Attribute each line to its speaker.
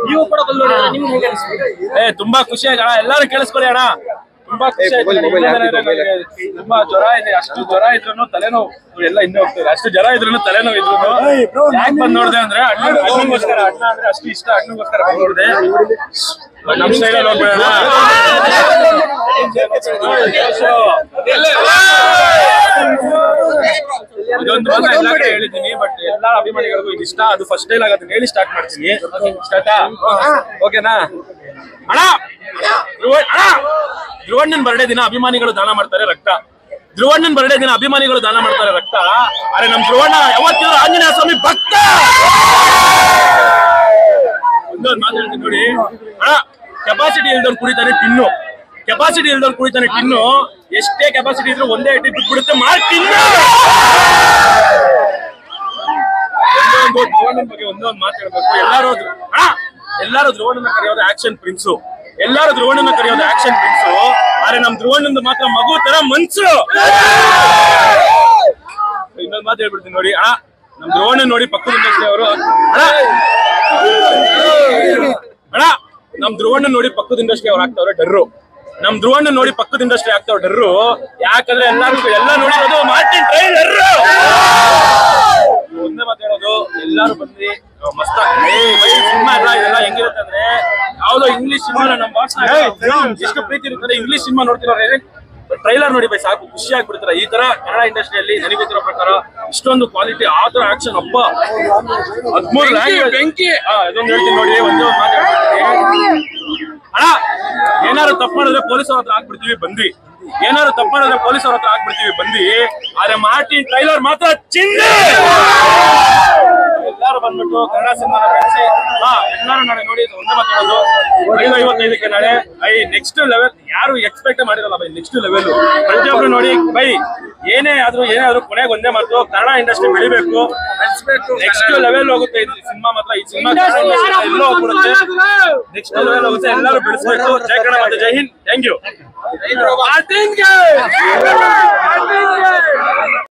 Speaker 1: ನೀವು ಕೂಡ ಬಂದು ನೋಡಿದ್ರೆ ನಿಮ್ಗೆ ಹೇಗೆ ಅನಿಸ್ತು?
Speaker 2: ತುಂಬಾ ಖುಷಿ ಆಯ್ತು ಅಣ್ಣ, ಎಲ್ಲರೂ ಕೇಳಿಸ್ಕೊಳ್ಳಿ ಅಣ್ಣ. ತುಂಬಾ ಖುಷಿ ಆಯ್ತು. ತುಂಬಾ ಜ್ವರ ಇದೆ, ಅಷ್ಟು ಜ್ವರ ಇದ್ರು ತಲೆನೋವು ಎಲ್ಲ ಹಿಂದೆ ಹೋಗ್ತದೆ. ಅಷ್ಟು ಜ್ವರ ಇದ್ರು ತಲೆನೋವು ಇದ್ರು ಯಾಕೆ ಬಂದ್ ನೋಡಿದೆ ಅಂದ್ರೆ ಅಣ್ಣಗೋಸ್ಕರ. ಅಣ್ಣ ಅಂದ್ರೆ ಅಷ್ಟು ಇಷ್ಟ, ಅಣ್ಣಗೋಸ್ಕರ ಬಂದ್ ನೋಡಿದೆ. ನಮ್ ಸ್ಟೈಲ್ ನೋಡ್ಬೇಡ, ಇದೊಂದು ಎಲ್ಲಾರು ಹೇಳಿದ್ದೀನಿ. ಬಟ್ ಎಲ್ಲಾ ಅಭಿಮಾನಿಗಳಿಗೂ ಇದು ಇಷ್ಟ. ಅದು ಫಸ್ಟ್ ಡೈಲಾಗ್ ಅದನ್ನ ಹೇಳಿ ಸ್ಟಾರ್ಟ್ ಮಾಡ್ತೀನಿ. ಸ್ಟಾರ್ಟಾ? ಓಕೆನಾ ಅಣ್ಣ? ಧ್ರುವಣ್ಣನ್ ಬರ್ಡೇ ದಿನ ಅಭಿಮಾನಿಗಳು ದಾನ ಮಾಡ್ತಾರೆ ರಕ್ತ. ಧ್ರುವಣ್ಣನ್ ಬರ್ಡೇ ದಿನ ಅಭಿಮಾನಿಗಳು ದಾನ ಮಾಡ್ತಾರೆ ರಕ್ತ. ಆದ್ರೆ ನಮ್ ಧ್ರುವಣ್ಣ ಯಾವತ್ತಿದ್ರು ಆಂಜನೇಯ ಸ್ವಾಮಿ ಭಕ್ತ. ಒಂದೊಂದು ಮಾತು ಹೇಳ್ತೀನಿ ನೋಡಿ ಅಣ್ಣ. ಕೆಪಾಸಿಟಿ ಇಲ್ದವ್ರು ಕುಡಿತಾನೆ ಟಿನ್ನು. ಕೆಪಾಸಿಟಿ ಇಲ್ದವ್ರು ಕುಡಿತಾನೆ ಟಿನ್ನು. ಎಷ್ಟೇ ಕೆಪಾಸಿಟಿ ಇದ್ರು ಒಂದೇ ಐಟಿ ಬಿಟ್ಬಿಡುತ್ತೆ ಮಾರ್ಟಿನ್. ಧ್ರುವಣ್ಣನ ಬಗ್ಗೆ ಒಂದೊಂದು ಮಾತು ಹೇಳ್ಬೇಕು. ಎಲ್ಲಾರು ಧ್ರುವಣ್ಣನ ಕರೆಯೋದು ಆಕ್ಷನ್ ಪ್ರಿನ್ಸು. ಎಲ್ಲಾರು ಧ್ರುವಣ್ಣನ ಕರೆಯೋದು ಆಕ್ಷನ್ ಪ್ರಿನ್ಸು. ಆದ್ರೆ ನಮ್ ಧ್ರುವಣ್ಣಂದು ಮಾತ್ರ ಮಗು ತರ ಮನ್ಸು. ಇನ್ನೊಂದು ಮಾತು ಹೇಳ್ಬಿಡ್ತೀನಿ ನೋಡಿ ಅಣ್ಣ. ನಮ್ ಧ್ರುವಣ್ಣನ್ ನೋಡಿ ಪಕ್ಕದ ಇಂಡಸ್ಟ್ರಿ ಅವರು ಅಣ್ಣ ನಮ್ ಧ್ರುವಣ್ಣನ್ ನೋಡಿ ಪಕ್ಕದ ಇಂಡಸ್ಟ್ರಿ ಅವ್ರು ಆಗ್ತಾವ್ರೆ ಡರ್ರು. ನಮ್ ಧ್ರುವಣ್ಣನ್ ನೋಡಿ ಪಕ್ಕದ ಇಂಡಸ್ಟ್ರಿ ಆಗ್ತಾವ್ ಡರ್ರು. ಯಾಕಂದ್ರೆ ಎಲ್ಲ ನೋಡಿರೋದು ಮಾರ್ಟಿನ್ ಟ್ರೈಲರ್. ಒಂದೇ ಮಾತು ಹೇಳೋದು, ಎಲ್ಲಾರು ಬಂದ್ರಿ ಮಸ್ತ್ ಸಿನಿಮಾ ಎಲ್ಲ ಇದೆಲ್ಲ ಹೆಂಗಿರುತ್ತೆ ಅಂದ್ರೆ ಯಾವ್ದೋ ಇಂಗ್ಲಿಷ್ ಸಿನಿಮಾ ನಮ್ ಬಾಕ್ಸ್ ಎಷ್ಟು ಪ್ರೀತಿ ಇರುತ್ತದೆ. ಇಂಗ್ಲಿಷ್ ಸಿನಿಮಾ ನೋಡ್ತಿರೋರು ಟ್ರೈಲರ್ ನೋಡಿ ಬೈ ಸಾಕು ಖುಷಿ ಆಗ್ಬಿಡ್ತಾರೆ. ಈ ತರ ಕನ್ನಡ ಇಂಡಸ್ಟ್ರಿಯಲ್ಲಿ ನನಗೆ ಗೊತ್ತಿರೋ ಪ್ರಕಾರ ಇಷ್ಟೊಂದು ಕ್ವಾಲಿಟಿ ಆ ತರ ಆಕ್ಷನ್ ಹಬ್ಬ 13 ಲ್ಯಾಂಗ್ವೇಜ್ ಬೆಂಕಿ. ಇದೊಂದು ಹೇಳ್ತೀನಿ ನೋಡಿ, ಒಂದೇ ಒಂದು ಮಾತು ಹೇಳ್ತೀನಿ ಅಣ್ಣ. ಏನಾದ್ರು ತಪ್ಪು ಮಾಡಿದ್ರೆ ಪೊಲೀಸರ ಹತ್ರ ಹಾಕ್ಬಿಡ್ತೀವಿ ಬಂದಿ. ಏನಾದ್ರು ತಪ್ಪು ಮಾಡಿದ್ರೆ ಪೊಲೀಸರ ಹತ್ರ ಹಾಕ್ಬಿಡ್ತೀವಿ ಬಂದಿ. ಆದ್ರೆ ಮಾರ್ಟಿನ್ ಟ್ರೈಲರ್ ಮಾತ್ರ ಚಿಂದೆ. ಎಲ್ಲಾರು ಬಂದ್ಬಿಟ್ಟು ಕನ್ನಡ ಸಿನಿಮಾನ ಬೆಳೆಸಿ ಎಲ್ಲಾರು ನಾಳೆ ನೋಡಿ. ಒಂದೇ ಮಾತಾಡೋದು 5:55ಕ್ಕೆ ನಾಳೆ ನೆಕ್ಸ್ಟ್ ಲೆವೆಲ್. ಯಾರು ಎಕ್ಸ್ಪೆಕ್ಟ್ ಮಾಡಿರಲ್ಲ ಬೈ, ನೆಕ್ಸ್ಟ್ ಲೆವೆಲ್ ಪ್ರತಿಯೊಬ್ರು ನೋಡಿ ಬೈ. ಏನೇ ಆದ್ರೂ ಕೊನೆಗೆ ಒಂದೇ ಮಾತು, ಕನ್ನಡ ಇಂಡಸ್ಟ್ರಿ ಬೆಳಿಬೇಕು, ನೆಕ್ಸ್ಟ್ ಲೆವೆಲ್ ಹೋಗುತ್ತೆ ಇದು ಸಿನಿಮಾ ಮಾತ್ರ. ಈ ಸಿನಿಮಾ ಕನ್ನಡ ಇಂಡಸ್ಟ್ರಿ ಎಲ್ಲೋ ಹೋಗ್ಬಿಡುತ್ತೆ, ನೆಕ್ಸ್ಟ್ ಲೆವೆಲ್ ಹೋಗುತ್ತೆ. ಎಲ್ಲರೂ ಬೆಳೆಸಬೇಕು. ಜೈ ಕನ್ನಡ ಮತ್ತೆ ಜೈ ಹಿಂದ್. Thank you.